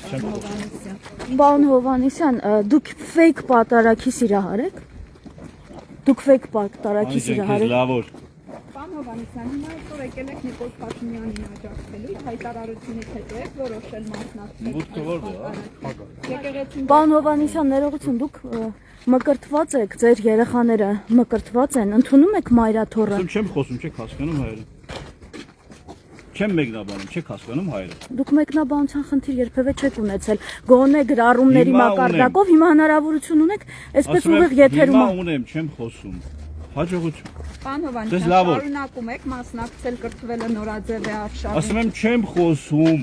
Պարոն Հովհաննիսյան, դուք fake պատարագի սիրահար եք։ Դուք fake պատարագի սիրահար եք։ Լավ որ։ Պարոն Հովհաննիսյան, հիմա այսօր եկել եք Նիկոլ Փաշինյանին աջակցելու, հայտարարությունից հետո եք որոշել մասնակցել։ Մուտքը որտե՞ղ է։ Եկեղեցին Պարոն Հովհաննիսյան, ներողություն, դուք մկրտված եք, ձեր երեխաները մկրտված են, ընդունում եք մայրաթոռը։ Չեմ խոսում, չեք հասկանում հայերը։ Չեմ մեկնաբանում, չեք հասկանում հայերը։ Դուք մեկնաբանության խնդիր երբևէ չեք ունեցել։ Գոնե գրառումների Հիմա մակարդակով հիմա հնարավորություն ունեք, այսպես ուղիղ եթերում։ Հիմա ունեմ, չեմ խոսում։ Հաջողություն։ Պարոն Դες Հովհաննիսյան, լավ որ։ շարունակում եք մասնակցել կրթվելը նորաձև է արշավին։ Ասում եմ չեմ խոսում։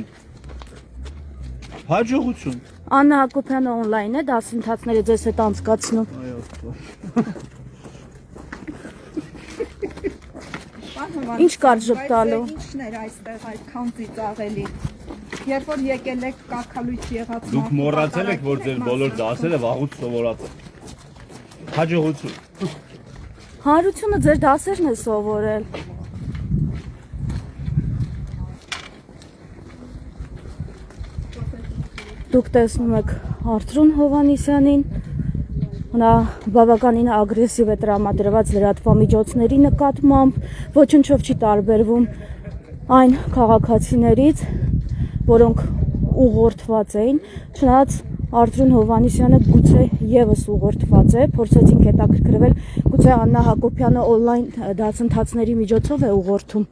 Հաջողություն։ Աննա Հակոբյանը on-line է, դասընթացները ձեզ հետ անցկացնում։ Այո։ Ինչ կարճ ժպտալու։ Ինչն էր այստեղ այդքան ծիծաղելի։ Երբ որ եկել եք կարգալույց եղած Դուք մոռացել եք, որ ձեր բոլոր դասերը վաղուց սովորած են։ Հաջողություն։ Հարությունը ձեր դասերն է սովորել։ Դուք տեսնում եք Արթրուն Հովհաննիսյանին, նա բավականին ագրեսիվ է տրամադրված լրատվամիջոցների նկատմամբ, ոչնչով չի տարբերվում այն քաղաքացիներից, որոնք ուղղորդված էին, չնայած Արթրուն Հովհաննիսյանը գուցե եւս ուղղորդված է, փորձեցինք հետաքրքրվել, գուցե Աննա Հակոբյանը on-line դասընթացների միջոցով է ուղղորդում։